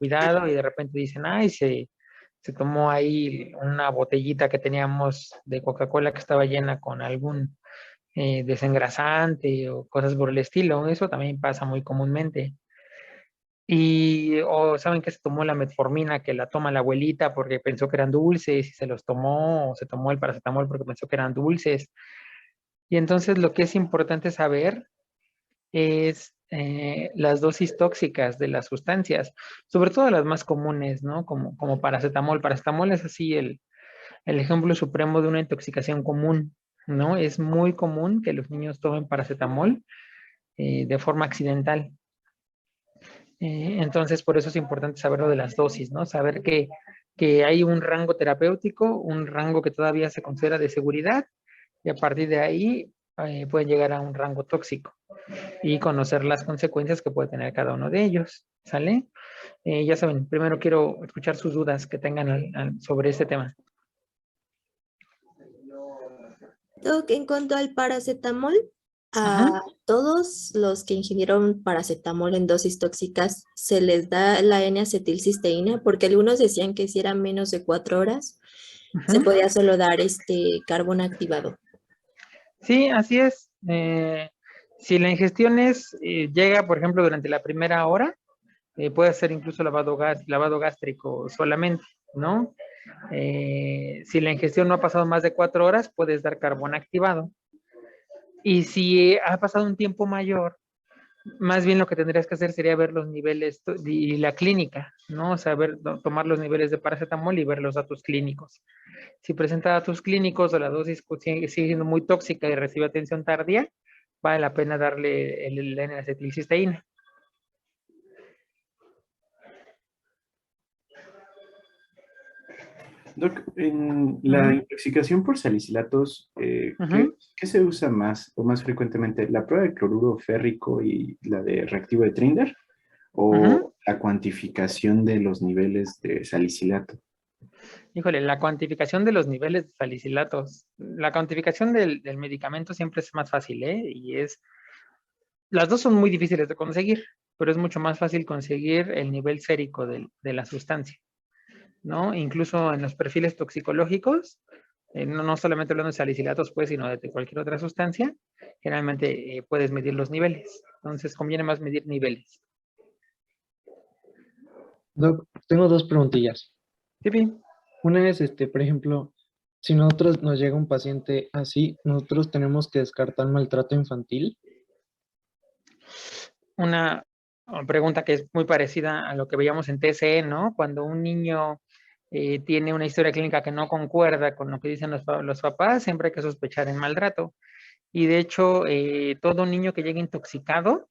cuidado y de repente dicen, ay, se tomó ahí una botellita que teníamos de Coca-Cola que estaba llena con algún desengrasante o cosas por el estilo. Eso también pasa muy comúnmente. Y o saben que se tomó la metformina que la toma la abuelita porque pensó que eran dulces y se los tomó, o se tomó el paracetamol porque pensó que eran dulces. Y entonces lo que es importante saber es las dosis tóxicas de las sustancias, sobre todo las más comunes, ¿no? Como paracetamol. Paracetamol es así el ejemplo supremo de una intoxicación común, ¿no? Es muy común que los niños tomen paracetamol de forma accidental. Entonces, por eso es importante saber lo de las dosis, ¿no? Saber que hay un rango terapéutico, un rango que todavía se considera de seguridad, y a partir de ahí pueden llegar a un rango tóxico y conocer las consecuencias que puede tener cada uno de ellos, ¿sale? Ya saben, primero quiero escuchar sus dudas que tengan sobre este tema. Doc, en cuanto al paracetamol, Ajá. a todos los que ingirieron paracetamol en dosis tóxicas se les da la N-acetilcisteína, porque algunos decían que si eran menos de 4 horas, se Ujú. podía solo dar este carbón activado. Sí, así es. Si la ingestión llega, por ejemplo, durante la primera hora, puede ser incluso lavado gástrico solamente, ¿no? Si la ingestión no ha pasado más de 4 horas, puedes dar carbón activado. Y si ha pasado un tiempo mayor, más bien lo que tendrías que hacer sería ver los niveles y la clínica, ¿no? O sea, tomar los niveles de paracetamol y ver los datos clínicos. Si presenta datos clínicos o la dosis sigue siendo muy tóxica y recibe atención tardía, vale la pena darle el N-acetilcisteína. Doc, en Uh la -huh, intoxicación por salicilatos, uh -huh, qué se usa más o más frecuentemente? ¿La prueba de cloruro férrico y la de reactivo de Trinder? uh -huh. ¿O la cuantificación de los niveles de salicilato? Híjole, la cuantificación de los niveles de salicilatos, la cuantificación del medicamento siempre es más fácil, ¿eh? Las dos son muy difíciles de conseguir, pero es mucho más fácil conseguir el nivel sérico de la sustancia, ¿no? Incluso en los perfiles toxicológicos, no solamente hablando de salicilatos, pues, sino de cualquier otra sustancia, generalmente puedes medir los niveles. Entonces, conviene más medir niveles. Doc, tengo dos preguntillas. Sí, sí. Una es, por ejemplo, si nosotros nos llega un paciente así, nosotros tenemos que descartar maltrato infantil. Una pregunta que es muy parecida a lo que veíamos en TCE, ¿no? Cuando un niño tiene una historia clínica que no concuerda con lo que dicen los papás, siempre hay que sospechar en maltrato. Y de hecho, todo niño que llegue intoxicado,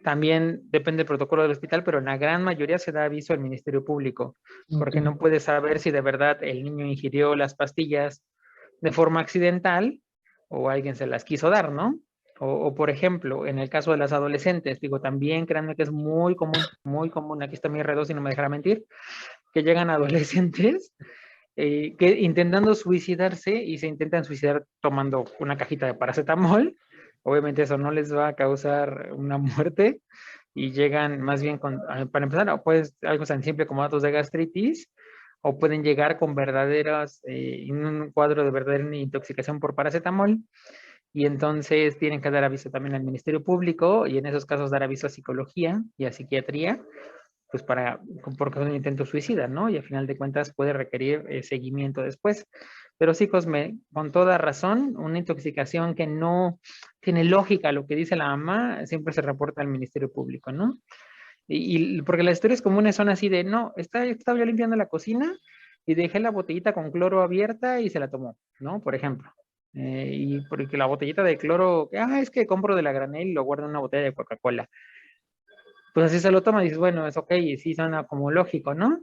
también depende del protocolo del hospital, pero en la gran mayoría se da aviso al Ministerio Público, Ok. porque no puede saber si de verdad el niño ingirió las pastillas de forma accidental o alguien se las quiso dar, ¿no? Por ejemplo, en el caso de las adolescentes, digo, también créanme que es muy común, aquí está mi R2 y no me dejará mentir, que llegan adolescentes que intentando suicidarse y se intentan suicidar tomando una cajita de paracetamol. Obviamente eso no les va a causar una muerte y llegan más bien con, para empezar, pues algo tan simple como datos de gastritis, o pueden llegar con verdaderas, en un cuadro de verdadera intoxicación por paracetamol, y entonces tienen que dar aviso también al Ministerio Público, y en esos casos dar aviso a psicología y a psiquiatría, pues porque es un intento suicida, ¿no? Y al final de cuentas puede requerir seguimiento después. Pero sí, Cosme, con toda razón, una intoxicación que no tiene lógica lo que dice la mamá, siempre se reporta al Ministerio Público, ¿no? Porque las historias comunes son así de, no, estaba yo limpiando la cocina y dejé la botellita con cloro abierta y se la tomó, ¿no? Por ejemplo. Y porque la botellita de cloro, es que compro de la granel y lo guardo en una botella de Coca-Cola. Pues así se lo toma y dices, bueno, es ok, y sí suena como lógico, ¿no?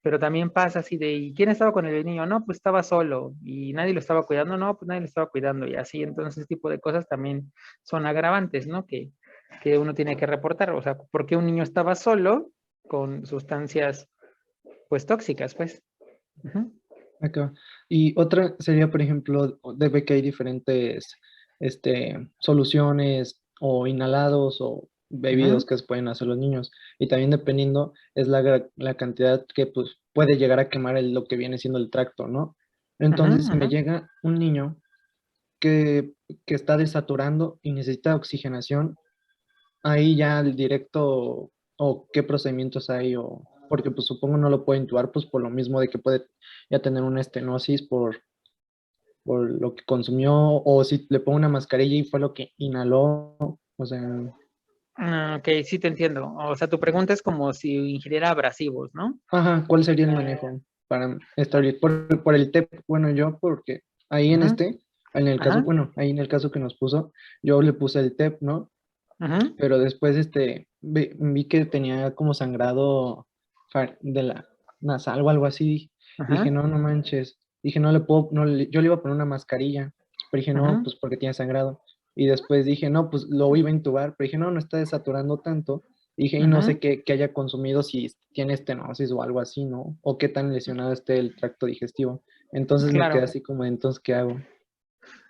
Pero también pasa así de, ¿y quién estaba con el niño? No, pues estaba solo y nadie lo estaba cuidando, no, pues nadie lo estaba cuidando y así, entonces ese tipo de cosas también son agravantes, ¿no? Que uno tiene que reportar, o sea, ¿por qué un niño estaba solo con sustancias, pues, tóxicas, pues? Ujú. Acá. Y otra sería, por ejemplo, debe que hay diferentes soluciones o inhalados o bebidos que se pueden hacer los niños. Y también dependiendo es la cantidad que pues puede llegar a quemar lo que viene siendo el tracto, ¿no? Entonces, si me ujú. llega un niño que, que está desaturando y necesita oxigenación, ahí ya el directo o qué procedimientos hay o porque pues supongo no lo puede intubar pues por lo mismo de que puede ya tener una estenosis por lo que consumió o si le pongo una mascarilla y fue lo que inhaló, o sea, Ok, sí te entiendo. O sea, tu pregunta es como si ingiriera abrasivos, ¿no? ajá, ¿cuál sería el Eh, manejo para estar bien? Por el TEP, bueno, yo porque ahí en ujú, en el caso, ajá, bueno, ahí en el caso que nos puso, yo le puse el TEP, ¿no? ujú, Pero después vi que tenía como sangrado de la nasal o algo así. Dije, ajá, no, no manches. Dije, no le puedo, yo le iba a poner una mascarilla. Pero dije, no, ujú, pues porque tiene sangrado. Y después dije, no, pues lo iba a intubar. Pero dije, no, no está desaturando tanto. Dije, y no sé ujú. qué haya consumido, si tiene estenosis o algo así, ¿no? O qué tan lesionado esté el tracto digestivo. Entonces me quedé Claro. así como, entonces, ¿qué hago?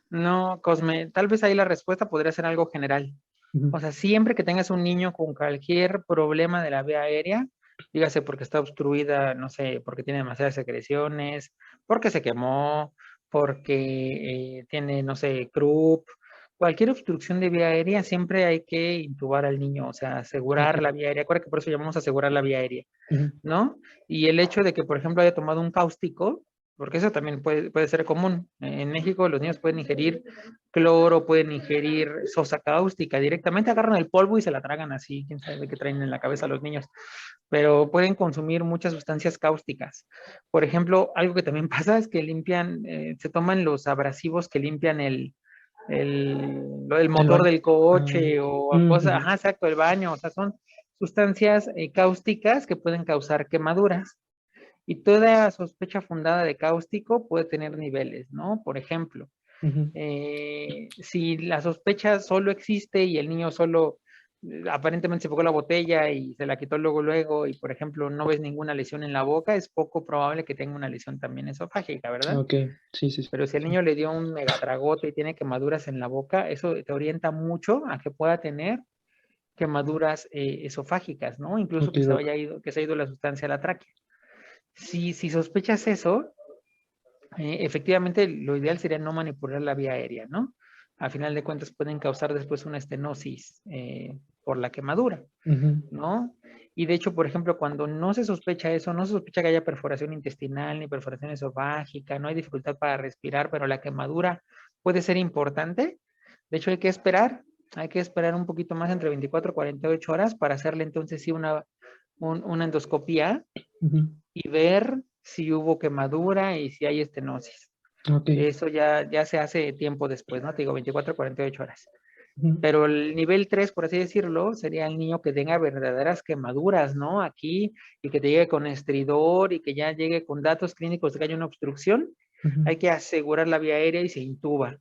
No, Cosme, tal vez ahí la respuesta podría ser algo general. Ujú, O sea, siempre que tengas un niño con cualquier problema de la vía aérea, dígase porque está obstruida, no sé, porque tiene demasiadas secreciones, porque se quemó, porque tiene, no sé, croup, cualquier obstrucción de vía aérea, siempre hay que intubar al niño, o sea, ok, asegurar la vía aérea. Acuérdate que por eso llamamos asegurar la vía aérea. ujú, ¿No? Y el hecho de que, por ejemplo, haya tomado un cáustico, porque eso también puede ser común. En México los niños pueden ingerir cloro, pueden ingerir sosa cáustica, directamente agarran el polvo y se la tragan así, quién sabe qué traen en la cabeza los niños, pero pueden consumir muchas sustancias cáusticas. Por ejemplo, algo que también pasa es que limpian, se toman los abrasivos que limpian el el motor baño. del Ah, coche o cosas, ujú, ajá, exacto, el baño, o sea, son sustancias cáusticas que pueden causar quemaduras. Y toda sospecha fundada de cáustico puede tener niveles, ¿no? Por ejemplo, ujú. si la sospecha solo existe y el niño solo aparentemente se pegó la botella y se la quitó luego, y por ejemplo no ves ninguna lesión en la boca, es poco probable que tenga una lesión también esofágica, ¿verdad? Ok, sí, sí, Pero si el sí. niño le dio un megatragote y tiene quemaduras en la boca, eso te orienta mucho a que pueda tener quemaduras esofágicas, ¿no? Incluso Ok, que Doc. que se ha ido la sustancia a la tráquea. Si sospechas eso, efectivamente lo ideal sería no manipular la vía aérea, ¿no? A final de cuentas pueden causar después una estenosis por la quemadura, Ujú, ¿no? Y de hecho, por ejemplo, cuando no se sospecha eso, no se sospecha que haya perforación intestinal ni perforación esofágica, no hay dificultad para respirar, pero la quemadura puede ser importante. De hecho, hay que esperar un poquito más entre 24 y 48 horas para hacerle entonces sí una endoscopía ujú. y ver si hubo quemadura y si hay estenosis. Ok. Eso ya se hace tiempo después, ¿no? Te digo, 24 a 48 horas. Ujú, Pero el nivel 3, por así decirlo, sería el niño que tenga verdaderas quemaduras, ¿no? Aquí, y que te llegue con estridor y que ya llegue con datos clínicos de que hay una obstrucción, ujú. hay que asegurar la vía aérea y se intuba.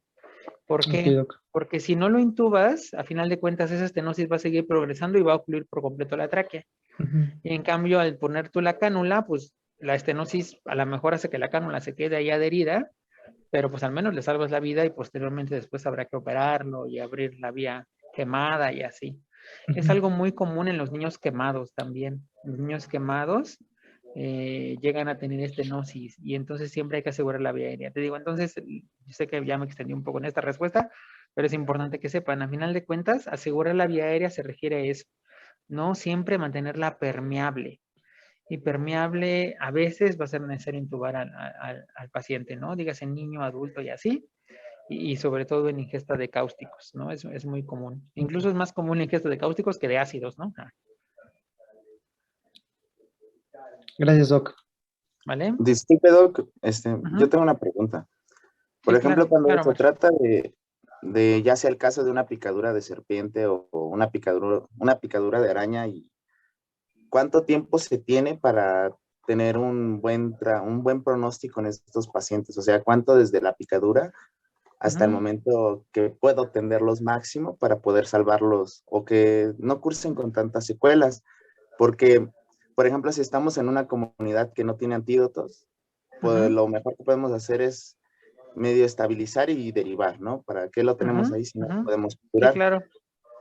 ¿Por Ok, qué? Doc. Porque si no lo intubas, a final de cuentas esa estenosis va a seguir progresando y va a ocluir por completo la tráquea. Ujú, Y en cambio, al poner tú la cánula, pues la estenosis a lo mejor hace que la cánula se quede ahí adherida, pero pues al menos le salvas la vida y posteriormente después habrá que operarlo y abrir la vía quemada y así. Es ujú. algo muy común en los niños quemados también. Los niños quemados llegan a tener estenosis y entonces siempre hay que asegurar la vía aérea. Te digo, entonces, yo sé que ya me extendí un poco en esta respuesta, pero es importante que sepan, a final de cuentas, asegurar la vía aérea se refiere a eso, no siempre mantenerla permeable. Y permeable a veces va a ser necesario intubar al paciente, ¿no? Dígase niño, adulto y así, y sobre todo en ingesta de cáusticos, ¿no? Es muy común. Ok. Incluso es más común la ingesta de cáusticos que de ácidos, ¿no? Ah, Gracias, Doc. ¿vale? Disculpe, Doc, yo Ujú. tengo una pregunta. Por Sí, ejemplo, claro, cuando claro, se Mar. trata de ya sea el caso de una picadura de serpiente o una picadura de araña, y ¿cuánto tiempo se tiene para tener un buen pronóstico en estos pacientes? O sea, ¿cuánto desde la picadura hasta el Ujú, momento que puedo tenderlos máximo para poder salvarlos o que no cursen con tantas secuelas? Porque, por ejemplo, si estamos en una comunidad que no tiene antídotos, pues ujú, lo mejor que podemos hacer es medio estabilizar y derivar, ¿no? ¿Para qué lo tenemos ujú, ahí si no ujú. podemos Sí, curar? claro.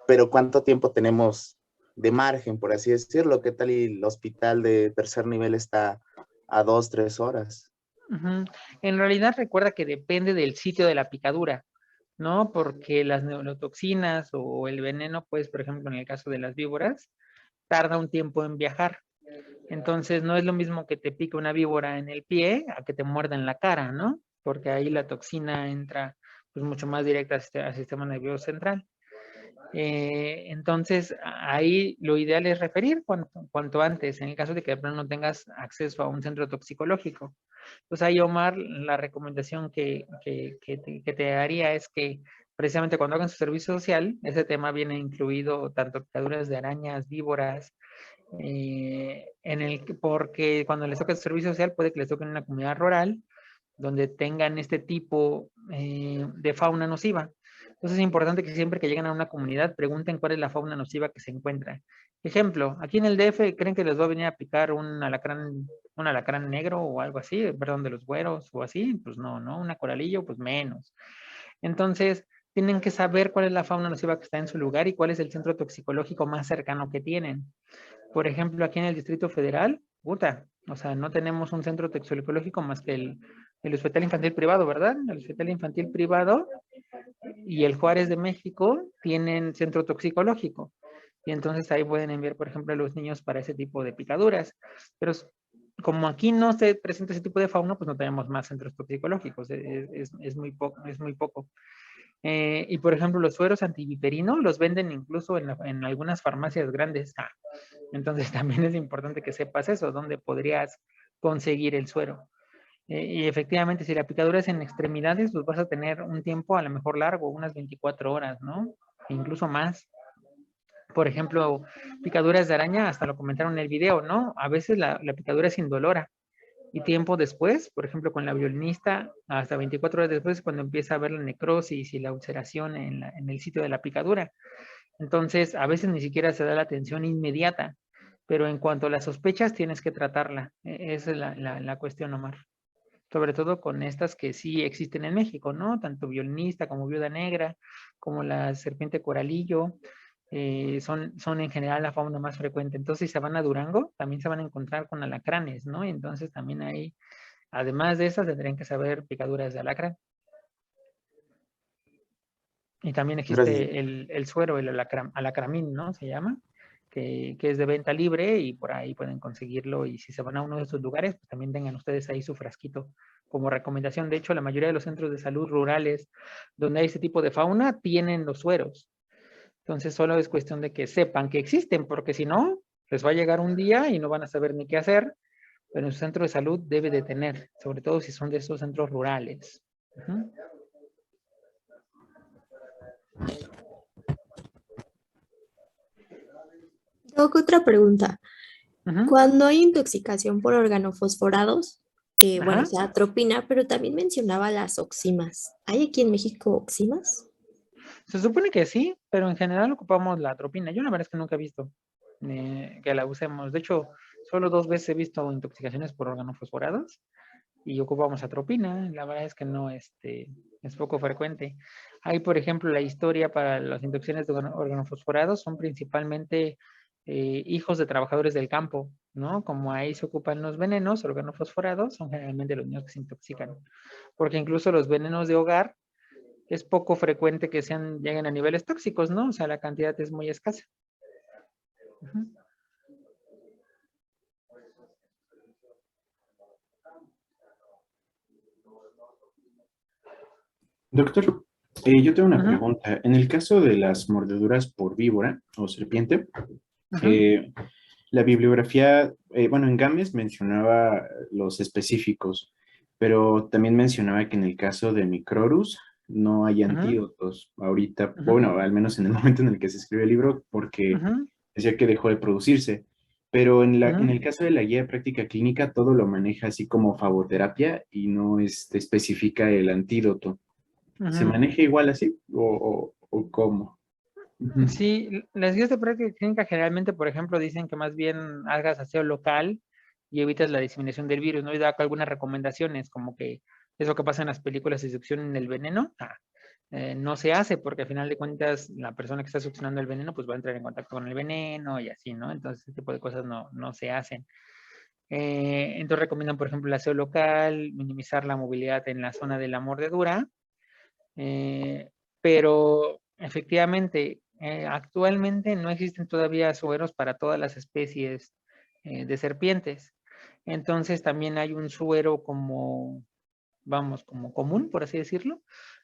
pero ¿cuánto tiempo tenemos de margen, por así decirlo? ¿Qué tal y el hospital de tercer nivel está a 2, 3 horas? Ujú. En realidad recuerda que depende del sitio de la picadura, ¿no? Porque las neurotoxinas o el veneno, pues, por ejemplo, en el caso de las víboras, tarda un tiempo en viajar. Entonces, no es lo mismo que te pique una víbora en el pie a que te muerda en la cara, ¿no? Porque ahí la toxina entra, pues, mucho más directa al sistema nervioso central. Entonces, ahí lo ideal es referir cuanto antes, en el caso de que de pronto no tengas acceso a un centro toxicológico. Pues ahí, Omar, la recomendación que te haría es que precisamente cuando hagan su servicio social, ese tema viene incluido tanto picaduras de arañas, víboras, porque cuando les toca el servicio social puede que les toque en una comunidad rural donde tengan este tipo de fauna nociva. Entonces es importante que siempre que lleguen a una comunidad pregunten cuál es la fauna nociva que se encuentra. Ejemplo, aquí en el DF, ¿creen que les va a venir a picar un alacrán negro o algo así? Perdón, de los güeros o así. Pues no, ¿no? Un coralillo, pues menos. Entonces, tienen que saber cuál es la fauna nociva que está en su lugar y cuál es el centro toxicológico más cercano que tienen. Por ejemplo, aquí en el Distrito Federal, puta, o sea, no tenemos un centro toxicológico más que el Hospital Infantil Privado, ¿verdad? El Hospital Infantil Privado y el Juárez de México tienen centro toxicológico. Y entonces ahí pueden enviar, por ejemplo, a los niños para ese tipo de picaduras. Pero como aquí no se presenta ese tipo de fauna, pues no tenemos más centros toxicológicos. Es muy poco, es muy poco. Y por ejemplo, los sueros antiviperinos los venden incluso en algunas farmacias grandes. Entonces también es importante que sepas eso, dónde podrías conseguir el suero. Y efectivamente, si la picadura es en extremidades, pues vas a tener un tiempo a lo mejor largo, unas 24 horas, ¿no? Incluso más. Por ejemplo, picaduras de araña, hasta lo comentaron en el video, ¿no? A veces la picadura es indolora. Y tiempo después, por ejemplo, con la violinista, hasta 24 horas después, cuando empieza a ver la necrosis y la ulceración en el sitio de la picadura. Entonces, a veces ni siquiera se da la atención inmediata, pero en cuanto a las sospechas, tienes que tratarla. Esa es la cuestión, Omar. Sobre todo con estas que sí existen en México, ¿no? Tanto violinista como viuda negra, como la serpiente coralillo, son en general la fauna más frecuente. Entonces, si se van a Durango, también se van a encontrar con alacranes, ¿no? Entonces, también ahí, además de esas, tendrían que saber picaduras de alacrán. Y también Gracias. existe el suero, el alacramín, ¿no? Se llama, que es de venta libre y por ahí pueden conseguirlo. Y si se van a uno de esos lugares, pues también tengan ustedes ahí su frasquito como recomendación. De hecho, la mayoría de los centros de salud rurales donde hay este tipo de fauna tienen los sueros. Entonces, solo es cuestión de que sepan que existen, porque si no, les va a llegar un día y no van a saber ni qué hacer. Pero en su centro de salud debe de tener, sobre todo si son de esos centros rurales. Uh-huh. Doc, otra pregunta. Uh-huh. Cuando hay intoxicación por organofosforados, bueno, Ajá. o sea, atropina, pero también mencionaba las oximas. ¿Hay aquí en México oximas? Se supone que sí, pero en general ocupamos la atropina. Yo la verdad es que nunca he visto que la usemos. De hecho, solo 2 veces he visto intoxicaciones por organofosforados y ocupamos atropina. La verdad es que no, es poco frecuente. Hay, por ejemplo, la historia para las intoxicaciones de organofosforados son principalmente hijos de trabajadores del campo, ¿no? Como ahí se ocupan los venenos organofosforados, son generalmente los niños que se intoxican. Porque incluso los venenos de hogar es poco frecuente que lleguen a niveles tóxicos, ¿no? O sea, la cantidad es muy escasa. Uh-huh. Doctor, yo tengo una Uh-huh. pregunta. En el caso de las mordeduras por víbora o serpiente, Uh-huh. la bibliografía, bueno, en Gámez mencionaba los específicos, pero también mencionaba que en el caso de Microrus no hay Uh-huh. antídotos ahorita, Uh-huh. bueno, al menos en el momento en el que se escribe el libro, porque Uh-huh. decía que dejó de producirse. Pero en Uh-huh. el caso de la guía de práctica clínica, todo lo maneja así como fagoterapia y no especifica el antídoto. ¿Se Uh-huh. maneja igual así o cómo? Ujú. Sí, las guías de práctica clínica generalmente, por ejemplo, dicen que más bien hagas aseo local y evitas la diseminación del virus, ¿no? Y da algunas recomendaciones, como que es lo que pasa en las películas de succión en el veneno. no se hace porque al final de cuentas la persona que está succionando el veneno pues va a entrar en contacto con el veneno y así, ¿no? Entonces ese tipo de cosas no se hacen. Entonces recomiendan, por ejemplo, el aseo local, minimizar la movilidad en la zona de la mordedura, pero efectivamente, actualmente no existen todavía sueros para todas las especies de serpientes. Entonces también hay un suero como, vamos, como común, por así decirlo.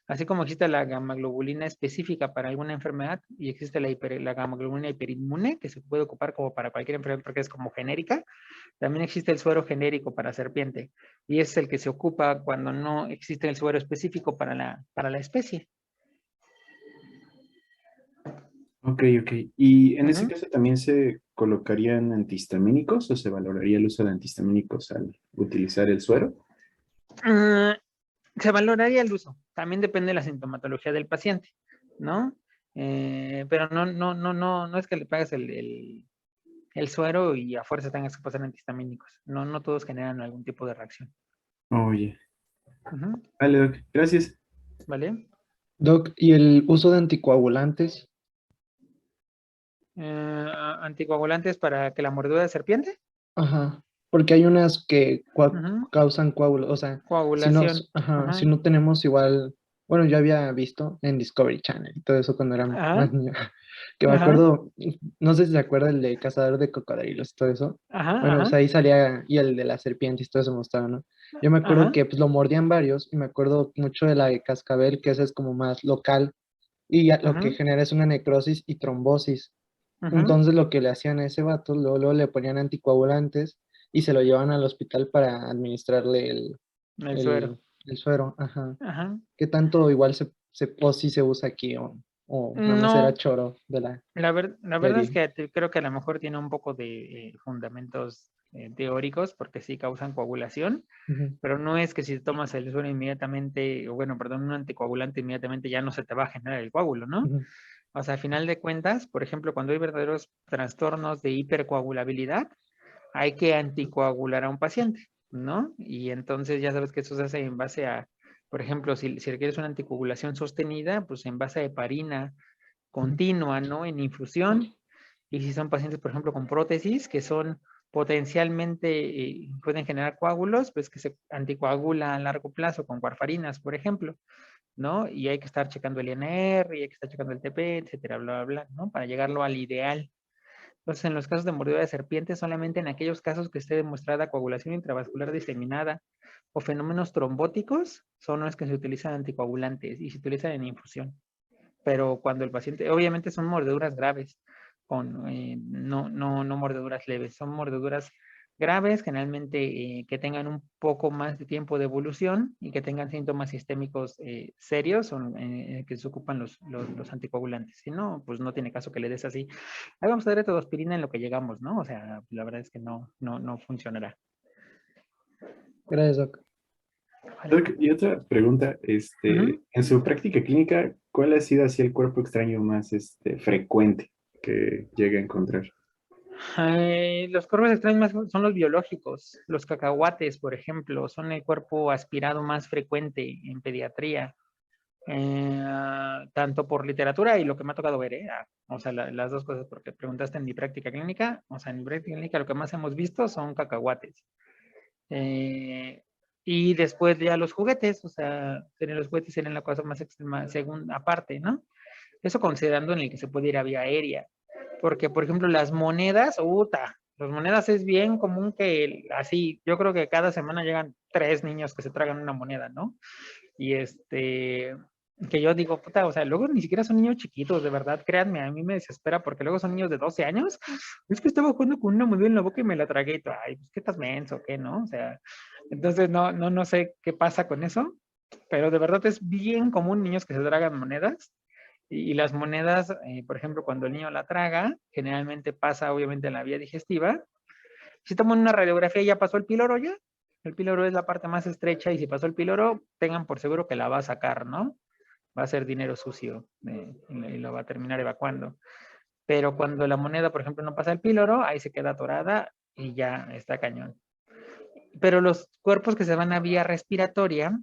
Así como existe la gamaglobulina específica para alguna enfermedad y existe la gamaglobulina hiperinmune, que se puede ocupar como para cualquier enfermedad porque es como genérica, también existe el suero genérico para serpiente y es el que se ocupa cuando no existe el suero específico para la especie. Ok, ok. ¿Y en ese Ujú. caso también se colocarían antihistamínicos o se valoraría el uso de antihistamínicos al utilizar el suero? Se valoraría el uso. También depende de la sintomatología del paciente, ¿no? Pero no es que le pagues el suero y a fuerza tengas que pasar antihistamínicos. No todos generan algún tipo de reacción. Oye, Ujú. vale, Doc, gracias. ¿Vale? Doc, ¿y el uso de anticoagulantes? Anticoagulantes para que la mordedura de serpiente. Ajá, porque hay unas que Ujú. causan coágulos, o sea, Coagulación. si Ajá. no tenemos igual, bueno, yo había visto en Discovery Channel y todo eso cuando era Ajá. más niño, que me Ajá. acuerdo, no sé si se acuerda el de Cazador de Cocodrilos y todo eso. Ajá. Bueno, o Ajá. sea, ahí salía, y el de las serpientes y todo eso mostraba, ¿no? Yo me acuerdo Ajá. que pues lo mordían varios y me acuerdo mucho de la de cascabel, que esa es como más local y ya lo que Ujú. genera es una necrosis y trombosis. Ujú. Entonces lo que le hacían a ese vato, luego le ponían anticoagulantes y se lo llevaban al hospital para administrarle El suero. el suero. Ajá. Ajá. ¿Qué tanto igual o sí se usa aquí o nada más era No, choro de la la verdad es serie? que creo que a lo mejor tiene un poco de fundamentos teóricos porque sí causan coagulación, Ujú, pero no es que si tomas el suero inmediatamente, o bueno, perdón, un anticoagulante inmediatamente ya no se te va a generar el coágulo, ¿no? ujú, O sea, a final de cuentas, por ejemplo, cuando hay verdaderos trastornos de hipercoagulabilidad, hay que anticoagular a un paciente, ¿no? Y entonces ya sabes que eso se hace en base a, por ejemplo, si requieres una anticoagulación sostenida, pues en base a heparina ujú. continua, ¿no? En infusión. Y si son pacientes, por ejemplo, con prótesis, que son potencialmente, pueden generar coágulos, pues que se anticoagula a largo plazo con warfarinas, por ejemplo, ¿no? Y hay que estar checando el INR, y hay que estar checando el TP, etcétera, bla, bla, bla, ¿no? Para llegarlo al ideal. Entonces, en los casos de mordedura de serpiente, solamente en aquellos casos que esté demostrada coagulación intravascular diseminada o fenómenos trombóticos, son los que se utilizan anticoagulantes y se utilizan en infusión. Pero cuando el paciente, obviamente son mordeduras graves, no mordeduras leves, son mordeduras graves, generalmente que tengan un poco más de tiempo de evolución y que tengan síntomas sistémicos serios, son que se ocupan los anticoagulantes. Si no, pues no tiene caso que le des así. Ahí vamos a dar todoaspirina en lo que llegamos, ¿no? O sea, la verdad es que no funcionará. Gracias, Doc. ¿Vale? Doc, y otra pregunta, Ujú. en su práctica clínica, ¿cuál ha sido así el cuerpo extraño más frecuente que llega a encontrar? Los cuerpos extraños son los biológicos. Los cacahuates, por ejemplo, son el cuerpo aspirado más frecuente en pediatría, tanto por literatura y lo que me ha tocado ver, o sea, las dos cosas, porque preguntaste en mi práctica clínica, o sea, en mi práctica clínica lo que más hemos visto son cacahuates. Eh, y después ya los juguetes, o sea, los juguetes serían la cosa más extrema, según aparte, ¿no? Eso considerando en el que se puede ir a vía aérea. Porque, por ejemplo, las monedas, las monedas es bien común que así, yo creo que cada semana llegan 3 niños que se tragan una moneda, ¿no? Y que yo digo, puta, o sea, luego ni siquiera son niños chiquitos, de verdad, créanme, a mí me desespera porque luego son niños de 12 años. Es que estaba jugando con una moneda en la boca y me la tragué y todo, ay, pues qué estás menso, ¿qué, no? O sea, entonces no sé qué pasa con eso, pero de verdad es bien común niños que se tragan monedas y las monedas, por ejemplo, cuando el niño la traga, generalmente pasa obviamente en la vía digestiva. Si toman una radiografía ya pasó el píloro ya. El píloro es la parte más estrecha y si pasó el píloro, tengan por seguro que la va a sacar, ¿no? Va a ser dinero sucio y lo va a terminar evacuando. Pero cuando la moneda, por ejemplo, no pasa el píloro, ahí se queda atorada y ya está cañón. Pero los cuerpos que se van a vía respiratoria,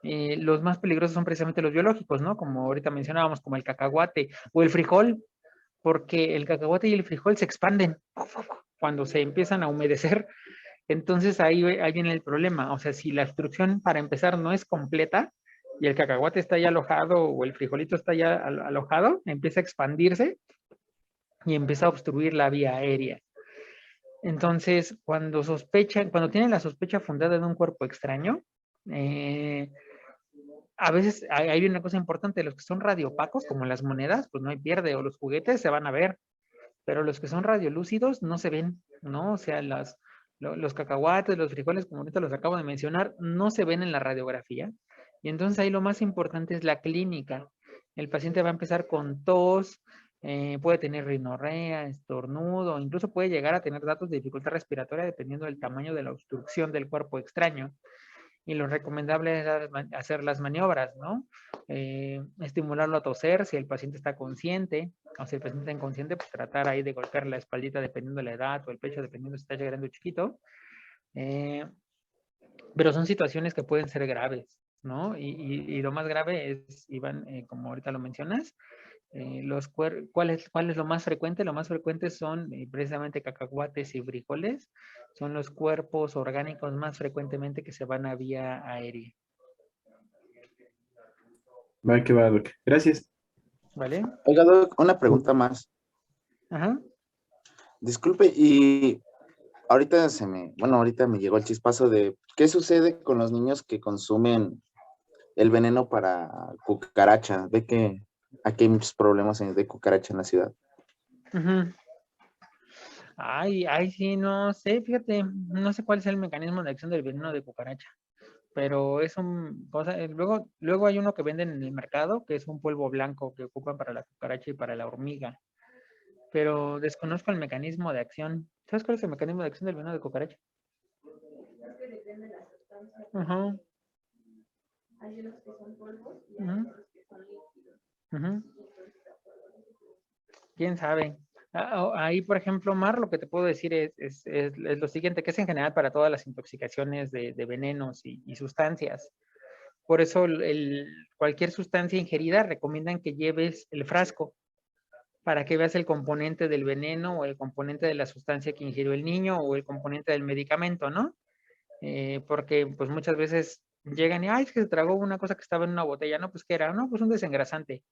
Los más peligrosos son precisamente los biológicos, ¿no? Como ahorita mencionábamos, como el cacahuate o el frijol, porque el cacahuate y el frijol se expanden cuando se empiezan a humedecer. Entonces ahí viene el problema. O sea, si la obstrucción para empezar no es completa y el cacahuate está ya alojado o el frijolito está ya alojado, empieza a expandirse y empieza a obstruir la vía aérea. Entonces, cuando tienen la sospecha fundada en un cuerpo extraño, a veces hay una cosa importante, los que son radiopacos, como las monedas, pues no hay pierde, o los juguetes se van a ver, pero los que son radiolúcidos no se ven, ¿no? O sea, los cacahuates, los frijoles, como ahorita los acabo de mencionar, no se ven en la radiografía. Y entonces ahí lo más importante es la clínica. El paciente va a empezar con tos, puede tener rinorrea, estornudo, incluso puede llegar a tener datos de dificultad respiratoria dependiendo del tamaño de la obstrucción del cuerpo extraño. Y lo recomendable es hacer las maniobras, ¿no? Estimularlo a toser si el paciente está consciente, o si el paciente está inconsciente, pues tratar ahí de golpear la espaldita dependiendo de la edad o el pecho dependiendo si está grande o chiquito. Pero son situaciones que pueden ser graves, ¿no? Y lo más grave es, Iván, como ahorita lo mencionas, ¿cuál es lo más frecuente? Lo más frecuente son precisamente cacahuates y frijoles. Son los cuerpos orgánicos más frecuentemente que se van a vía aérea. Va, que va, Doc. Gracias. ¿Vale? Oiga, Doc, una pregunta más. Ajá. Disculpe, y ahorita ahorita me llegó el chispazo de qué sucede con los niños que consumen el veneno para cucaracha. Ve que aquí hay muchos problemas de cucaracha en la ciudad. Uh-huh. Ay, sí, no sé, fíjate, no sé cuál es el mecanismo de acción del veneno de cucaracha, pero es luego hay uno que venden en el mercado, que es un polvo blanco que ocupan para la cucaracha y para la hormiga, pero desconozco el mecanismo de acción. ¿Sabes cuál es el mecanismo de acción del veneno de cucaracha? Ajá. Hay unos que son polvos y hay otros que son líquidos. ¿Quién sabe? Ahí, por ejemplo, Mar, lo que te puedo decir es lo siguiente, que es en general para todas las intoxicaciones de venenos y sustancias. Por eso cualquier sustancia ingerida recomiendan que lleves el frasco para que veas el componente del veneno o el componente de la sustancia que ingirió el niño o el componente del medicamento, ¿no? Porque pues muchas veces llegan y, ay, es que se tragó una cosa que estaba en una botella, ¿no? Pues, ¿qué era? No, pues un desengrasante.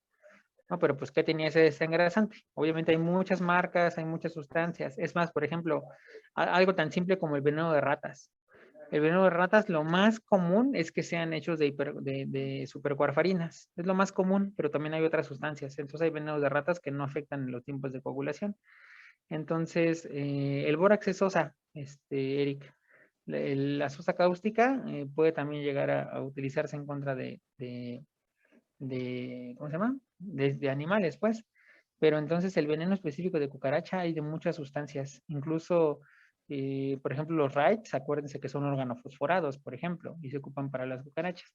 No, pero pues, ¿qué tenía ese desengrasante? Obviamente hay muchas marcas, hay muchas sustancias. Es más, por ejemplo, algo tan simple como el veneno de ratas. El veneno de ratas, lo más común es que sean hechos de supercuarfarinas. Es lo más común, pero también hay otras sustancias. Entonces hay venenos de ratas que no afectan los tiempos de coagulación. Entonces, el bórax es sosa, Eric. La sosa cáustica puede también llegar a utilizarse en contra ¿cómo se llama? De animales, pues. Pero entonces el veneno específico de cucaracha hay de muchas sustancias. Incluso, por ejemplo, los RAIDs, acuérdense que son organofosforados, por ejemplo, y se ocupan para las cucarachas.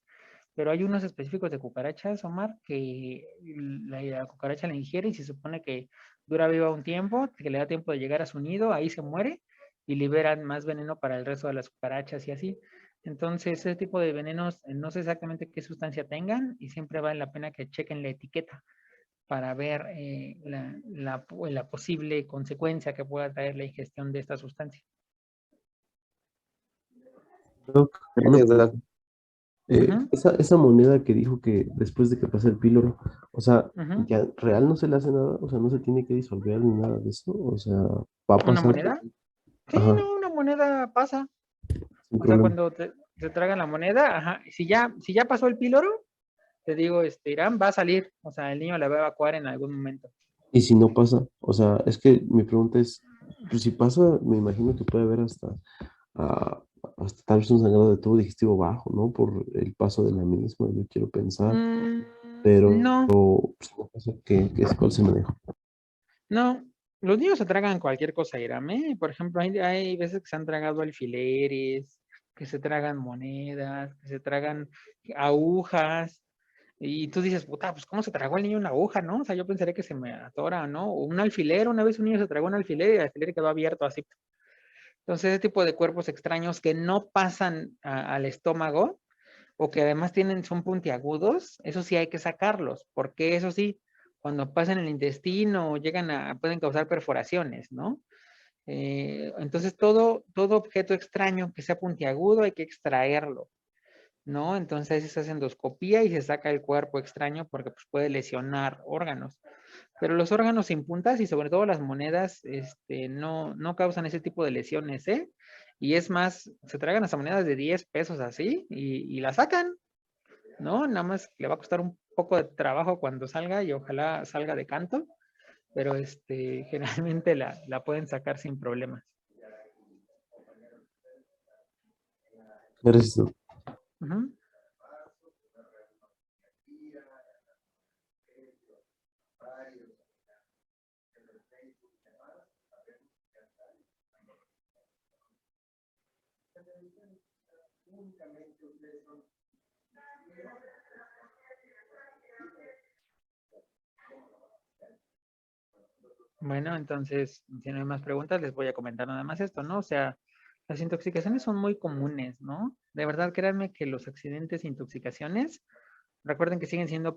Pero hay unos específicos de cucarachas, Omar, que la cucaracha la ingiere y se supone que dura viva un tiempo, que le da tiempo de llegar a su nido, ahí se muere y liberan más veneno para el resto de las cucarachas y así. Entonces, ese tipo de venenos no sé exactamente qué sustancia tengan y siempre vale la pena que chequen la etiqueta para ver la posible consecuencia que pueda traer la ingestión de esta sustancia. Doc, Gracias, Doc. esa moneda que dijo que después de que pasa el píloro, o sea, Ujú. ya real no se le hace nada, o sea, no se tiene que disolver ni nada de eso, o sea, va a ¿Una pasar. moneda? Sí, Ajá, no, una moneda pasa. sin O sea, problema. cuando se tragan la moneda, ajá, si ya pasó el píloro, te digo, Irán va a salir, o sea, el niño la va a evacuar en algún momento. Y si no pasa, o sea, es que mi pregunta es, pues si pasa, me imagino que puede haber ah, hasta tal vez un sangrado de tubo digestivo bajo, ¿no? Por el paso de la misma, yo quiero pensar, pero No, pues, si no pasa, ¿cuál se maneja? no, los niños se tragan cualquier cosa, Irán, ¿eh? Por ejemplo, hay veces que se han tragado alfileres, que se tragan monedas, que se tragan agujas, y tú dices, puta, pues ¿cómo se tragó el niño una aguja, no? O sea, yo pensaría que se me atora, ¿no? O un alfiler, una vez un niño se tragó un alfiler y el alfiler quedó abierto así. Entonces, ese tipo de cuerpos extraños que no pasan al estómago, o que además son puntiagudos, eso sí hay que sacarlos, porque eso sí, cuando pasan el intestino pueden causar perforaciones, ¿no? Entonces todo objeto extraño que sea puntiagudo hay que extraerlo, ¿no? Entonces se hace endoscopía y se saca el cuerpo extraño porque pues, puede lesionar órganos. Pero los órganos sin puntas y sobre todo las monedas no causan ese tipo de lesiones, ¿eh? Y es más, se tragan las monedas de 10 pesos así y la sacan, ¿no? Nada más le va a costar un poco de trabajo cuando salga y ojalá salga de canto, pero generalmente la pueden sacar sin problemas. Gracias, doctor. Ujú. Bueno, entonces, si no hay más preguntas, les voy a comentar nada más esto, ¿no? O sea, las intoxicaciones son muy comunes, ¿no? De verdad, créanme que los accidentes e intoxicaciones, recuerden que siguen siendo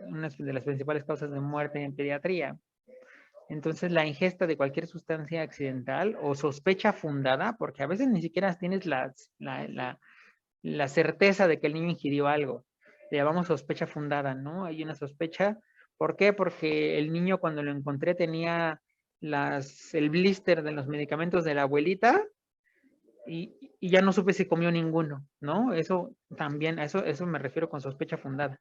una de las principales causas de muerte en pediatría. Entonces, la ingesta de cualquier sustancia accidental o sospecha fundada, porque a veces ni siquiera tienes la certeza de que el niño ingirió algo. Le llamamos sospecha fundada, ¿no? Hay una sospecha. ¿Por qué? Porque el niño cuando lo encontré tenía el blister de los medicamentos de la abuelita y ya no supe si comió ninguno, ¿no? Eso también, eso me refiero con sospecha fundada,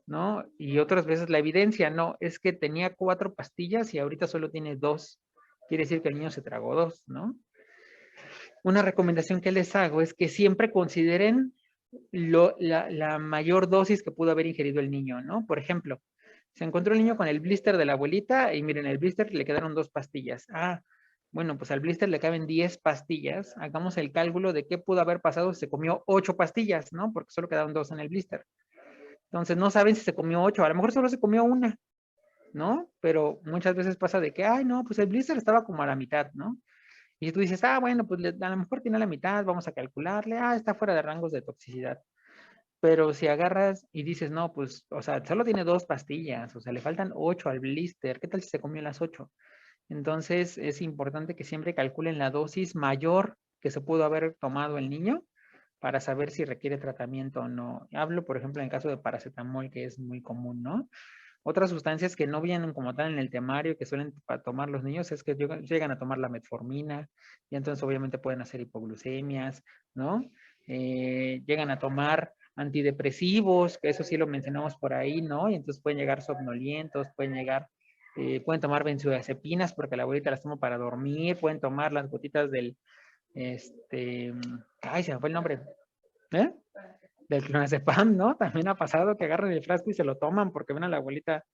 ¿no? Y otras veces la evidencia, no, es que tenía 4 pastillas y ahorita solo tiene 2. Quiere decir que el niño se tragó 2, ¿no? Una recomendación que les hago es que siempre consideren la mayor dosis que pudo haber ingerido el niño, ¿no? Por ejemplo, se encontró el niño con el blister de la abuelita y miren, el blister le quedaron 2 pastillas. Ah, bueno, pues al blister le caben 10 pastillas. Hagamos el cálculo de qué pudo haber pasado si se comió 8 pastillas, ¿no? Porque solo quedaron 2 en el blister. Entonces no saben si se comió 8, a lo mejor solo se comió una, ¿no? Pero muchas veces pasa de que, ay, no, pues el blister estaba como a la mitad, ¿no? Y tú dices, ah, bueno, pues a lo mejor tiene la mitad, vamos a calcularle, está fuera de rangos de toxicidad. Pero si agarras y dices, no, pues, o sea, solo tiene 2 pastillas, o sea, le faltan 8 al blister, ¿qué tal si se comió las 8? Entonces, es importante que siempre calculen la dosis mayor que se pudo haber tomado el niño para saber si requiere tratamiento o no. Hablo, por ejemplo, en el caso de paracetamol, que es muy común, ¿no? Otras sustancias que no vienen como tal en el temario que suelen tomar los niños es que llegan a tomar la metformina y entonces obviamente pueden hacer hipoglucemias, ¿no? Llegan a tomar antidepresivos, que eso sí lo mencionamos por ahí, ¿no? Y entonces pueden llegar somnolientos, pueden tomar benzodiazepinas porque la abuelita las toma para dormir, pueden tomar las gotitas ay, se me fue el nombre, ¿eh? Del clonazepam, ¿no? También ha pasado que agarran el frasco y se lo toman porque ven a la abuelita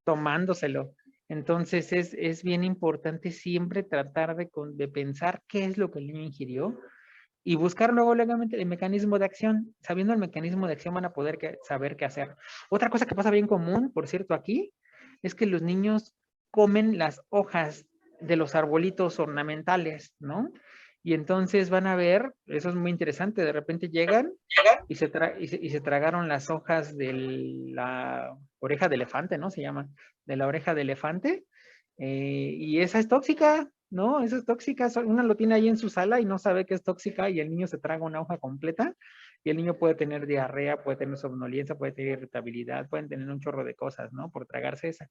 tomándoselo. Entonces es bien importante siempre tratar de pensar qué es lo que el niño ingirió y buscar luego legalmente el mecanismo de acción. Sabiendo el mecanismo de acción van a poder saber qué hacer. Otra cosa que pasa bien común, por cierto, aquí, es que los niños comen las hojas de los arbolitos ornamentales, ¿no? Y entonces van a ver, eso es muy interesante, de repente llegan y se tragaron las hojas de la oreja de elefante, ¿no? Se llama, de la oreja de elefante, y esa es tóxica, ¿no? Esa es tóxica, una lo tiene ahí en su sala y no sabe que es tóxica y el niño se traga una hoja completa y el niño puede tener diarrea, puede tener somnolencia, puede tener irritabilidad, pueden tener un chorro de cosas, ¿no? Por tragarse esa.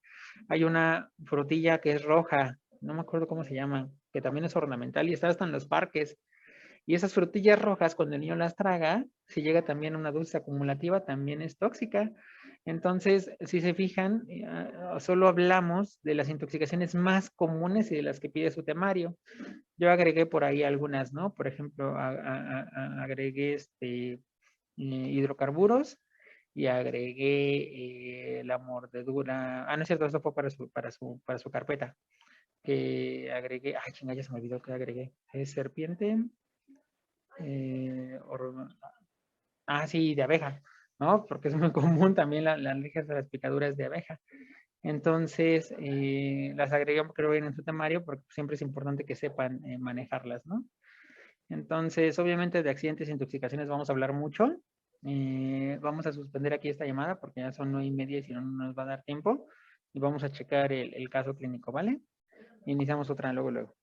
Hay una frutilla que es roja, no me acuerdo cómo se llama, que también es ornamental y está hasta en los parques. Y esas frutillas rojas, cuando el niño las traga, si llega también a una dosis acumulativa, también es tóxica. Entonces, si se fijan, solo hablamos de las intoxicaciones más comunes y de las que pide su temario. Yo agregué por ahí algunas, ¿no? Por ejemplo, agregué hidrocarburos y agregué la mordedura. Ah, no es cierto, eso fue para su carpeta. Que agregué, ay, chinga, ya se me olvidó que agregué. Es serpiente. Sí, de abeja, ¿no? Porque es muy común también las alergias a las picaduras de abeja. Entonces, las agregué, creo, en su temario porque siempre es importante que sepan manejarlas, ¿no? Entonces, obviamente de accidentes e intoxicaciones vamos a hablar mucho. Vamos a suspender aquí esta llamada porque ya son 9:30 y si no, no nos va a dar tiempo. Y vamos a checar el caso clínico, ¿vale? Iniciamos otra luego.